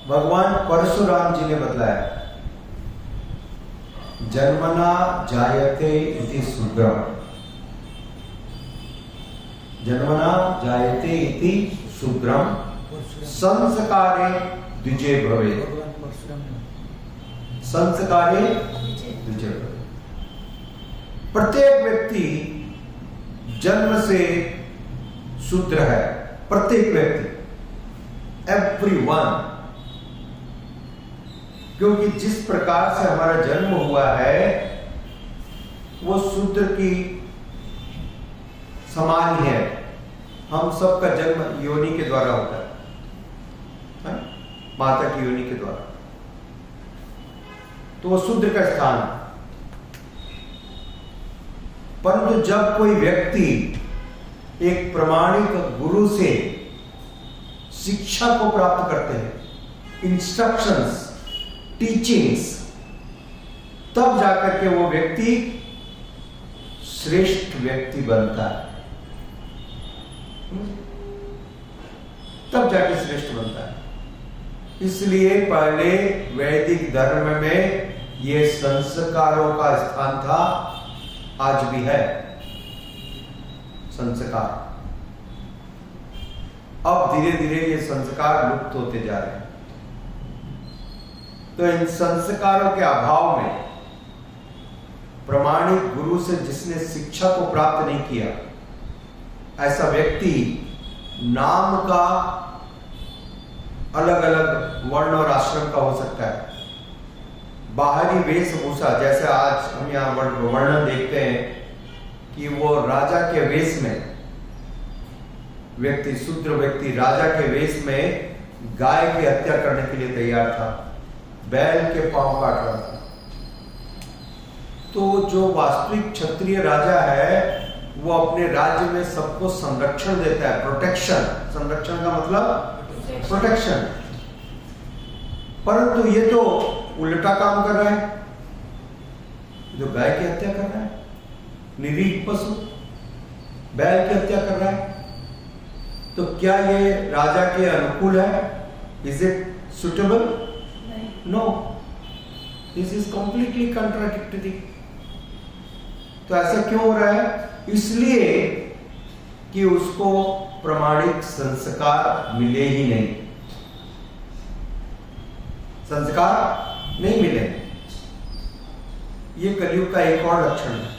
भगवान परशुराम जी ने बतलाया, जन्मना जायते इति शूद्रम, जन्मना जायते इति शूद्रम संस्कारे द्विजे भवेत्, संस्कारे द्विजे भवेत्। प्रत्येक व्यक्ति जन्म से शूद्र है, प्रत्येक व्यक्ति, एवरीवन। क्योंकि जिस प्रकार से हमारा जन्म हुआ है वो शूद्र की समान ही है। हम सबका जन्म योनि के द्वारा होता है, माता की योनि के द्वारा, तो वो शूद्र का स्थान है। परंतु जब कोई व्यक्ति एक प्रामाणिक गुरु से शिक्षा को प्राप्त करते हैं, इंस्ट्रक्शंस, टीचिंग्स, तब जाकर के वो व्यक्ति श्रेष्ठ व्यक्ति बनता है, तब जाके श्रेष्ठ बनता है। इसलिए पहले वैदिक धर्म में ये संस्कारों का स्थान था, आज भी है संस्कार। अब धीरे धीरे ये संस्कार लुप्त होते जा रहे हैं। तो इन संस्कारों के अभाव में प्रामाणिक गुरु से जिसने शिक्षा को प्राप्त नहीं किया, ऐसा व्यक्ति नाम का अलग अलग वर्ण और आश्रम का हो सकता है। बाहरी वेशभूषा, जैसे आज हम यहाँ वर्णन देखते हैं कि वो राजा के वेश में व्यक्ति, शूद्र व्यक्ति राजा के वेश में गाय की हत्या करने के लिए तैयार था, बैल के पांव काट रहा था। तो जो वास्तविक क्षत्रिय राजा है वो अपने राज्य में सबको संरक्षण देता है, प्रोटेक्शन। संरक्षण का मतलब प्रोटेक्शन। परंतु ये तो उल्टा काम कर रहा है, जो गाय की हत्या कर रहा है, निरीह पशु बैल की हत्या कर रहा है। तो क्या ये राजा के अनुकूल है? Is it suitable? No, this is completely contradictory. तो ऐसा क्यों हो रहा है? इसलिए कि उसको प्रामाणिक संस्कार मिले ही नहीं, संस्कार नहीं मिले। ये कलयुग का एक और लक्षण है।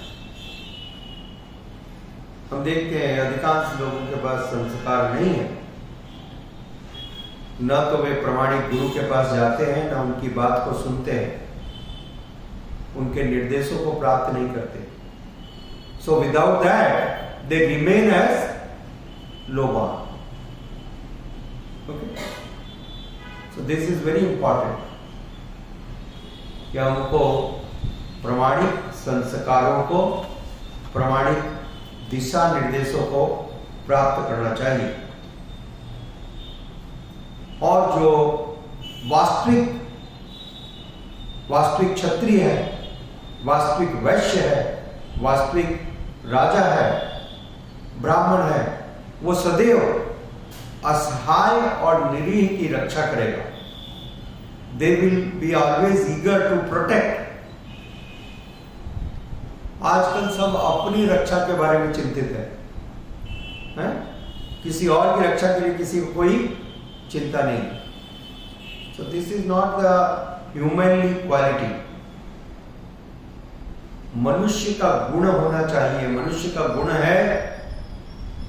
हम देखते हैं अधिकांश लोगों के पास संस्कार नहीं है, न तो वे प्रामाणिक गुरु के पास जाते हैं, न उनकी बात को सुनते हैं, उनके निर्देशों को प्राप्त नहीं करते। So without that they remain as लोबा। Okay, so this is very important कि हमको प्रामाणिक संस्कारों को, प्रामाणिक दिशा निर्देशों को प्राप्त करना चाहिए। और जो वास्तविक क्षत्रिय है, वास्तविक वैश्य है, वास्तविक राजा है, ब्राह्मण है, वो सदैव असहाय और निरीह की रक्षा करेगा। They will be always eager to protect. आजकल सब अपनी रक्षा के बारे में चिंतित है? किसी और की रक्षा के लिए किसी को कोई चिंता नहीं। सो this is not the humanly quality. मनुष्य का गुण होना चाहिए। मनुष्य का गुण है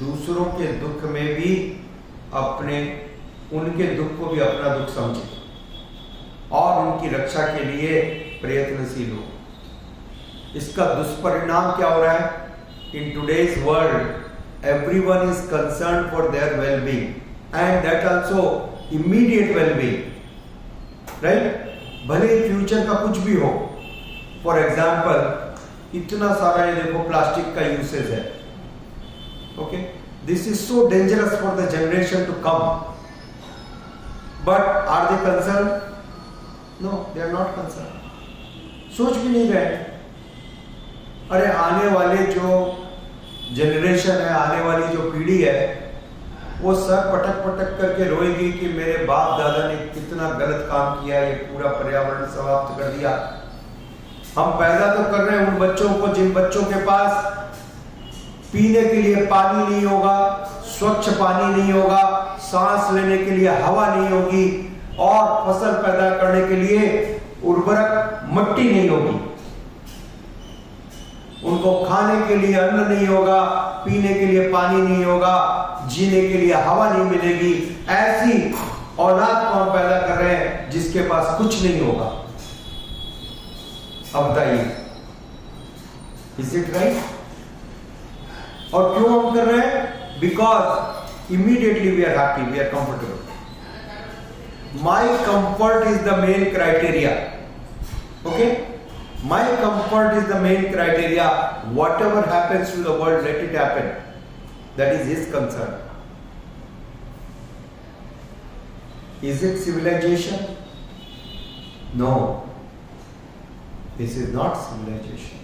दूसरों के दुख में भी उनके दुख को भी अपना दुख समझे और उनकी रक्षा के लिए प्रयत्नशील हो। इसका दुष्परिणाम क्या हो रहा है? In today's world everyone is concern for their wellbeing and that also immediate wellbeing, right? भले फ्यूचर का कुछ भी हो। फॉर एग्जाम्पल, इतना सारा ये देखो प्लास्टिक का यूसेज है। Okay, this is so dangerous for the generation to come, but are they concern? No, they are not concern. सोच भी नहीं रहे। अरे आने वाले जो जनरेशन है, आने वाली जो पीढ़ी है, वो सर पटक पटक करके रोएगी कि मेरे बाप दादा ने कितना गलत काम किया, ये पूरा पर्यावरण समाप्त कर दिया। हम पैदा तो कर रहे हैं उन बच्चों को जिन बच्चों के पास पीने के लिए पानी नहीं होगा, स्वच्छ पानी नहीं होगा, सांस लेने के लिए हवा नहीं होगी और फसल पैदा करने के लिए उर्वरक मिट्टी नहीं होगी। उनको खाने के लिए अन्न नहीं होगा, पीने के लिए पानी नहीं होगा, जीने के लिए हवा नहीं मिलेगी। ऐसी औलाद को हम पैदा कर रहे हैं जिसके पास कुछ नहीं होगा। अब बताइए, इज इट राइट? और क्यों हम कर रहे हैं? Because immediately we are happy, we are comfortable. My comfort is the main criteria. Okay? My comfort is the main criteria. Whatever happens to the world, let it happen. That is his concern. Is it civilization? No. This is not civilization.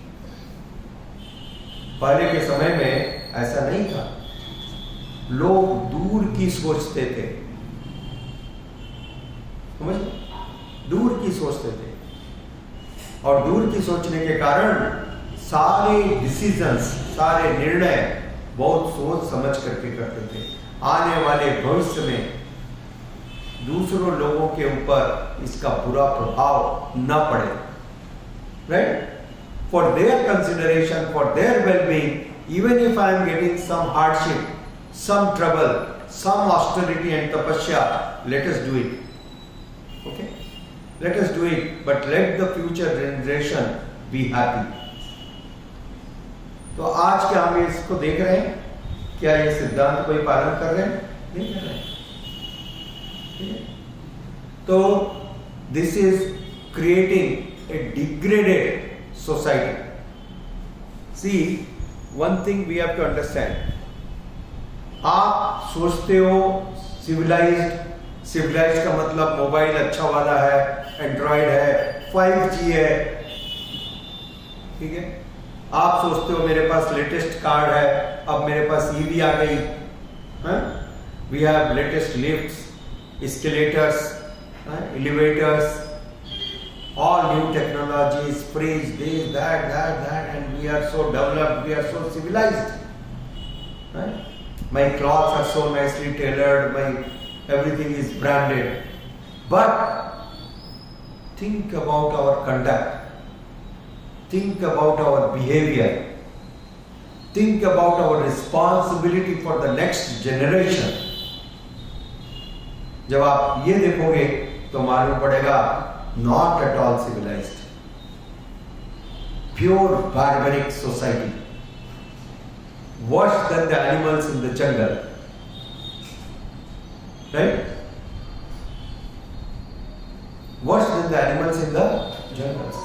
पहले के समय में ऐसा नहीं था। लोग दूर की सोचते थे, समझ, दूर की सोचते थे, और दूर की सोचने के कारण सारे डिसीजंस, सारे निर्णय बहुत सोच समझ करके करते थे। आने वाले भविष्य में दूसरों लोगों के ऊपर इसका बुरा प्रभाव न पड़े, right? For their consideration, for their wellbeing, even if I am getting some hardship, some trouble, some austerity and तपस्या, let us do it. Okay, let us do it, but let the future generation be happy. तो आज क्या हम इसको देख रहे हैं? क्या ये सिद्धांत कोई पालन कर रहे हैं? नहीं कर रहे हैं. तो this is creating a degraded society. See, one thing we have to understand. आप सोचते हो civilized का मतलब मोबाइल अच्छा वाला है, एंड्रॉइड है, 5G है, ठीक है? आप सोचते हो मेरे पास लेटेस्ट कार है, अब मेरे पास ईवी आ गई, we have latest lifts, escalators, elevators, all new technologies, fridge, this, that, and we are so developed, we are so civilized, right? My clothes are so nicely tailored, everything is branded. But think about our conduct. Think about our behavior. Think about our responsibility for the next generation. जब आप ये देखोगे तो मालूम पड़ेगा, not at all civilized. Pure barbaric society. Worse than the animals in the jungle. Right? Worse than the animals in the jungles.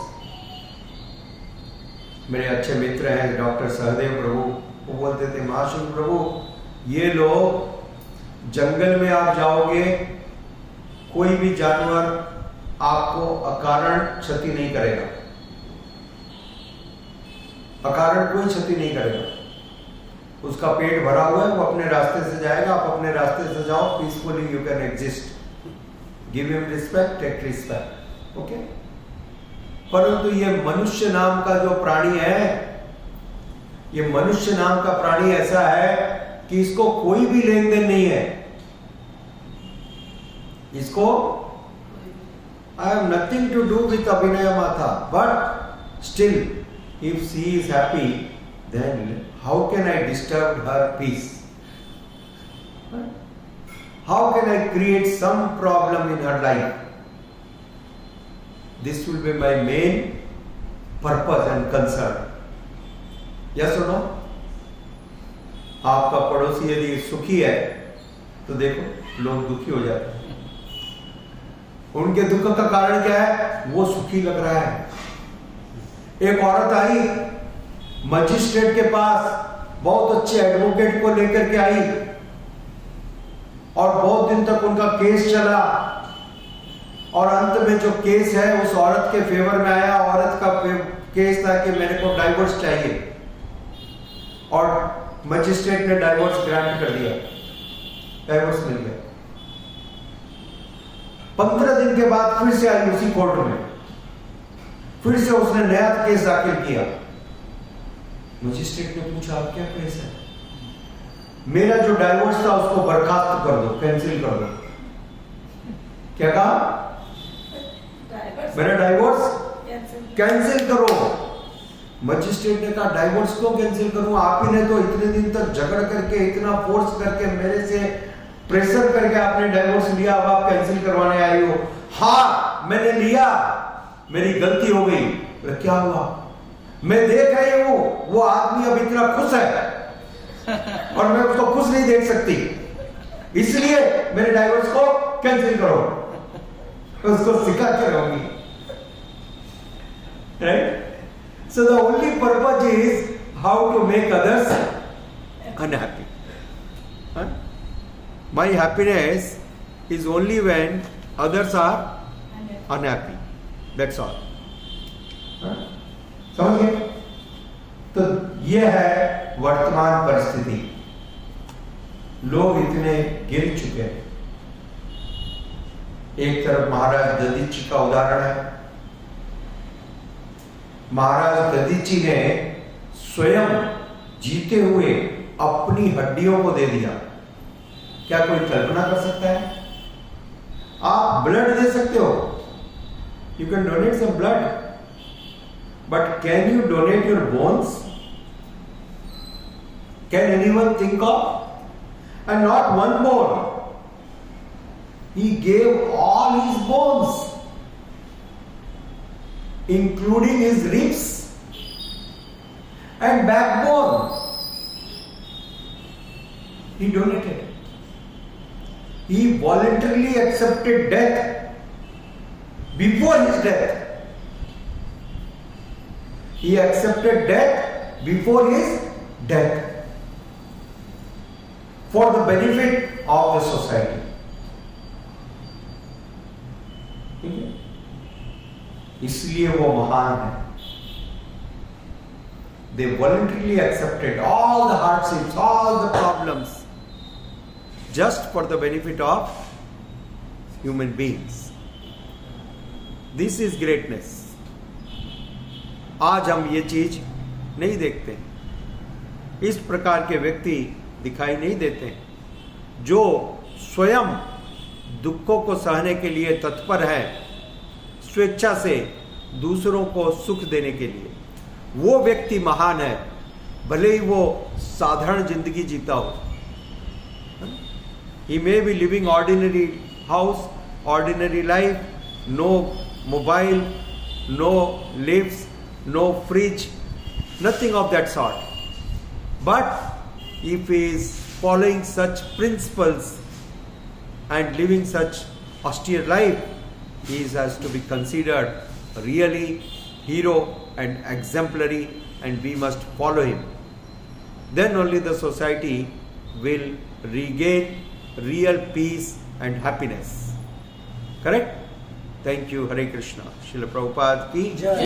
मेरे अच्छे मित्र हैं डॉक्टर सहदेव प्रभु, वो बोलते थे, महाशंकर प्रभु, ये लोग जंगल में आप जाओगे, कोई भी जानवर आपको अकारण क्षति नहीं करेगा, अकारण कोई क्षति नहीं करेगा। उसका पेट भरा हुआ है, वो अपने रास्ते से जाएगा, आप अपने रास्ते से जाओ, peacefully you can exist, give him respect, take respect, okay? परंतु ये मनुष्य नाम का जो प्राणी है, ये मनुष्य नाम का प्राणी ऐसा है कि इसको कोई भी लेन देन नहीं है। इसको I have nothing to do with अभिनय माथा, but still if she is happy, then how can I disturb her peace? How can I create some problem in her life? This will be my main purpose and concern. Yes or no? आपका पड़ोसी यदि सुखी है तो देखो लोग दुखी हो जाते हैं। उनके दुख का कारण क्या है? वो सुखी लग रहा है। एक औरत आई मजिस्ट्रेट के पास, बहुत अच्छे एडवोकेट को लेकर के आई, और बहुत दिन तक उनका केस चला, और अंत में जो केस है उस औरत के फेवर में आया। औरत का केस था कि मेरे को डाइवोर्स चाहिए, और मजिस्ट्रेट ने डाइवोर्स ग्रांट कर दिया। डाइवोर्स मिल गया। 15 दिन के बाद फिर से आई उसी कोर्ट में, फिर से उसने नया केस दाखिल किया। मजिस्ट्रेट ने पूछा आप क्या केस है? मेरा जो डाइवोर्स था उसको बर्खास्त कर दो, कैंसिल कर दो। क्या कहा? मेरा डाइवोर्स कैंसिल करो। मजिस्ट्रेट ने कहा डाइवोर्स क्यों कैंसिल करूं? आप ही ने तो इतने दिन तक झगड़ करके, इतना फोर्स करके, मेरे से प्रेशर करके आपने डाइवोर्स लिया, अब आप कैंसिल करवाने आई हो। हाँ मैंने लिया, मेरी गलती हो गई। क्या हुआ? मैं देख रही हूं वो आदमी अब इतना खुश है और मैं उसको खुश नहीं देख सकती, इसलिए मेरे डाइवोर्स को कैंसिल करो। उसको सिखा के रहूंगी। Right? So the only purpose is how to make others unhappy. Huh? My happiness is only when others are unhappy. That's all. Huh? समझ गए? तो ये है वर्तमान परिस्थिति। लोग इतने गिर चुके हैं। एक तरफ महाराज दधीची का उदाहरण है। महाराज दधीची ने स्वयं जीते हुए अपनी हड्डियों को दे दिया। क्या कोई कल्पना कर सकता है? आप ब्लड दे सकते हो, you can donate some blood, but can you donate your bones? Can anyone think of? And not one bone, he gave all his bones, including his ribs and backbone. He donated. He voluntarily accepted death before his death. He accepted death before his death for the benefit of the society. इसलिए वो महान है। They voluntarily accepted all the hardships, all the problems, just for the benefit of human beings. This is greatness. आज हम ये चीज नहीं देखते। इस प्रकार के व्यक्ति दिखाई नहीं देते जो स्वयं दुखों को सहने के लिए तत्पर है, स्वेच्छा से दूसरों को सुख देने के लिए। वो व्यक्ति महान है, भले ही वो साधारण जिंदगी जीता हो। He may be living ordinary house, ordinary life, no mobile, no lifts, no fridge, nothing of that sort. But if he is following such principles and living such austere life, he has to be considered really hero and exemplary, and we must follow him. Then only the society will regain real peace and happiness. Correct? Thank you. Hare Krishna. Srila Prabhupada ki